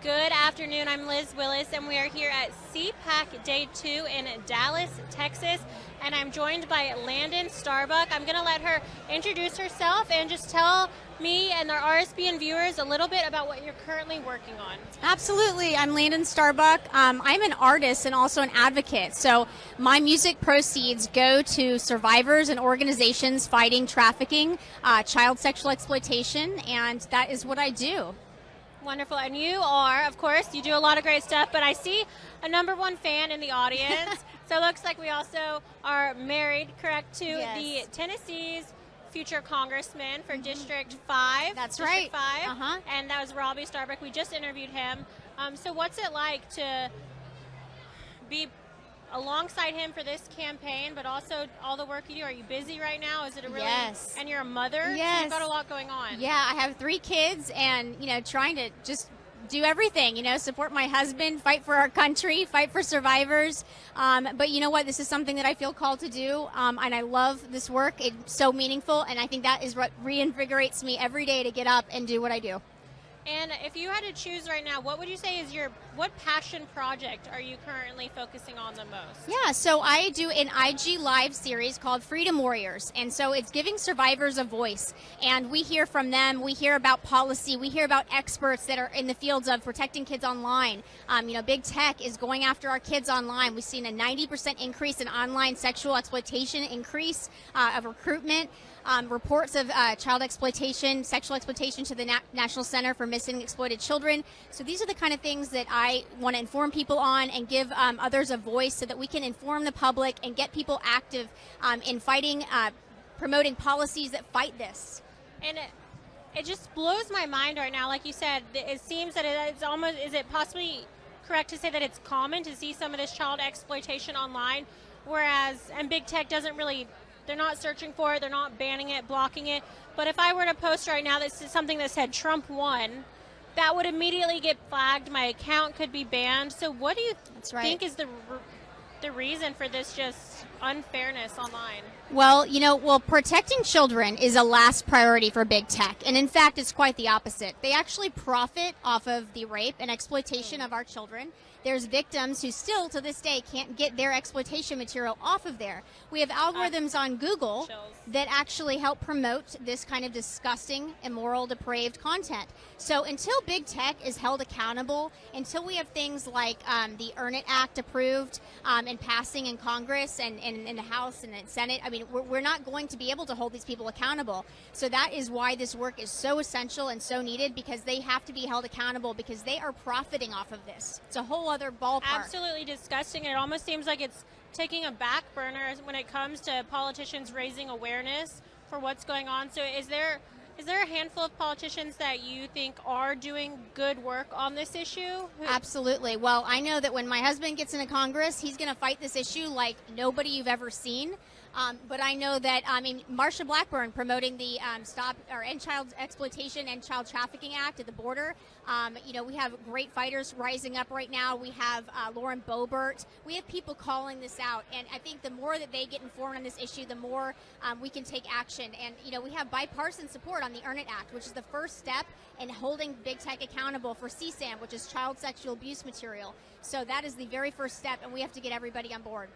Good afternoon. I'm Liz Willis, and we are here at CPAC Day 2 in Dallas, Texas. And I'm joined by Landon Starbuck. I'm going to let her introduce herself and just tell me and our RSBN viewers a little bit about what you're currently working on. Absolutely. I'm Landon Starbuck. I'm an artist and also an advocate. So my music proceeds go to survivors and organizations fighting trafficking, child sexual exploitation, and that is what I do. Wonderful. And you are, of course, you do a lot of great stuff, but I see a #1 fan in the audience. So it looks like we also are married, correct, to the Tennessee's future congressman for District 5. That's District right. 5. And that was Landon Starbuck. We just interviewed him. So what's it like to be alongside him for this campaign, but also all the work you do? Are you busy right now? Is it a really... Yes. And you're a mother? Yes. So you've got a lot going on. Yeah, I have 3 kids and, trying to just do everything, support my husband, fight for our country, fight for survivors. But you know what? This is something that I feel called to do, and I love this work. It's so meaningful, and I think that is what reinvigorates me every day to get up and do what I do. And if you had to choose right now, what would you say is what passion project are you currently focusing on the most? Yeah, so I do an IG Live series called Freedom Warriors. And so it's giving survivors a voice. And we hear from them. We hear about policy. We hear about experts that are in the fields of protecting kids online. Big tech is going after our kids online. We've seen a 90% increase in online sexual exploitation, increase of recruitment. Reports of child exploitation, sexual exploitation to the National Center for Missing and Exploited Children. So these are the kind of things that I want to inform people on and give others a voice so that we can inform the public and get people active in fighting, promoting policies that fight this. And it just blows my mind right now. Like you said, it seems that it's almost, is it possibly correct to say that it's common to see some of this child exploitation online, whereas, and big tech doesn't really, they're not searching for it, they're not banning it, blocking it. But if I were to post right now that's something that said Trump won, that would immediately get flagged. My account could be banned. So what do you think is the reason for this just unfairness online? Well, protecting children is a last priority for big tech. And in fact, it's quite the opposite. They actually profit off of the rape and exploitation of our children. There's victims who still, to this day, can't get their exploitation material off of there. We have algorithms on Google that actually help promote this kind of disgusting, immoral, depraved content. So until big tech is held accountable, until we have things like the Earn It Act approved and passing in Congress and in the House and the Senate, we're not going to be able to hold these people accountable. So that is why this work is so essential and so needed, because they have to be held accountable because they are profiting off of this. It's a whole other ballpark. Absolutely disgusting. It almost seems like it's taking a back burner when it comes to politicians raising awareness for what's going on. So is there a handful of politicians that you think are doing good work on this issue? Absolutely. Well, I know that when my husband gets into Congress, he's going to fight this issue like nobody you've ever seen. But I know that, Marsha Blackburn promoting the End Child Exploitation and Child Trafficking Act at the border. We have great fighters rising up right now. We have Lauren Boebert. We have people calling this out. And I think the more that they get informed on this issue, the more we can take action. And, we have bipartisan support on the Earn It Act, which is the first step in holding big tech accountable for CSAM, which is child sexual abuse material. So that is the very first step, and we have to get everybody on board.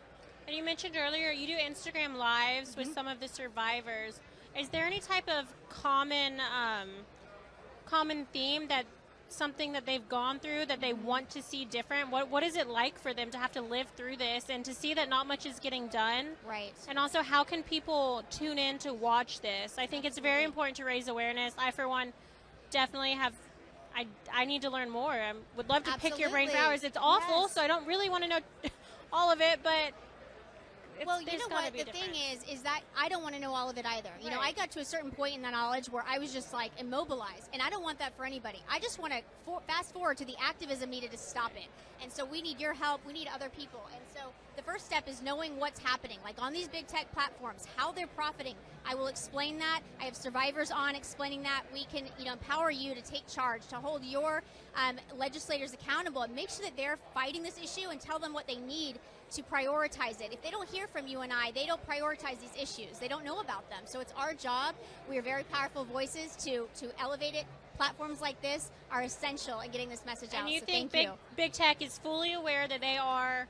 And you mentioned earlier you do Instagram Lives with some of the survivors. Is there any type of common theme, that something that they've gone through that they want to see different? What is it like for them to have to live through this and to see that not much is getting done? Right. And also, how can people tune in to watch this? I think it's very important to raise awareness. I, for one, definitely have. I need to learn more. I would love to pick your brain for hours. It's awful, so I don't really want to know all of it, but... Well, you know what, the thing is that I don't want to know all of it either. Right. I got to a certain point in the knowledge where I was just like immobilized, and I don't want that for anybody. I just want to fast forward to the activism needed to stop it. And so we need your help, we need other people. And so the first step is knowing what's happening, like on these big tech platforms, how they're profiting. I will explain that. I have survivors on explaining that. We can empower you to take charge, to hold your legislators accountable, and make sure that they're fighting this issue and tell them what they need to prioritize it. If they don't hear from you and I, they don't prioritize these issues. They don't know about them. So it's our job. We are very powerful voices to elevate it, platforms like this are essential in getting this message out. And you so think thank you. big tech is fully aware that they are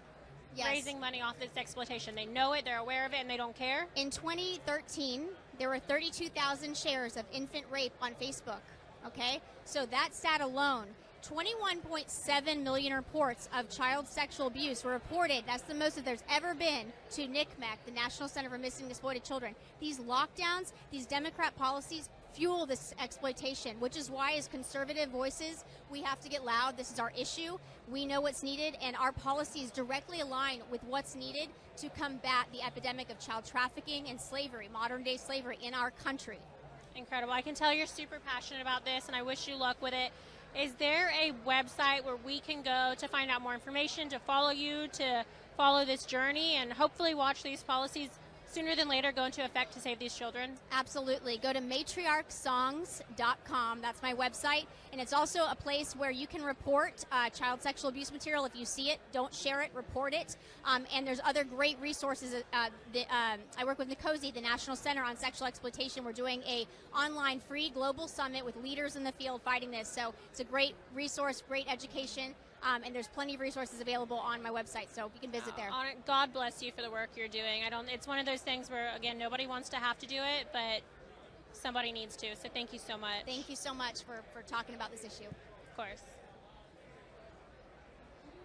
Yes. raising money off this exploitation? They know it, they're aware of it, and they don't care? In 2013, there were 32,000 shares of infant rape on Facebook. Okay? So that stat alone, 21.7 million reports of child sexual abuse were reported. That's the most that there's ever been to NCMEC, the National Center for Missing and Exploited Children. These lockdowns, these Democrat policies fuel this exploitation, which is why as conservative voices, we have to get loud. This is our issue. We know what's needed, and our policies directly align with what's needed to combat the epidemic of child trafficking and slavery, modern day slavery in our country. Incredible. I can tell you're super passionate about this, and I wish you luck with it. Is there a website where we can go to find out more information, to follow you, to follow this journey, and hopefully watch these policies sooner than later go into effect to save these children? Absolutely. Go to matriarchsongs.com. That's my website. And it's also a place where you can report child sexual abuse material. If you see it, don't share it, report it. And there's other great resources. I work with Nicosi, the National Center on Sexual Exploitation. We're doing a online free global summit with leaders in the field fighting this. So it's a great resource, great education. And there's plenty of resources available on my website, so you can visit there. God bless you for the work you're doing. It's one of those things where, again, nobody wants to have to do it, but somebody needs to. So thank you so much. Thank you so much for talking about this issue. Of course.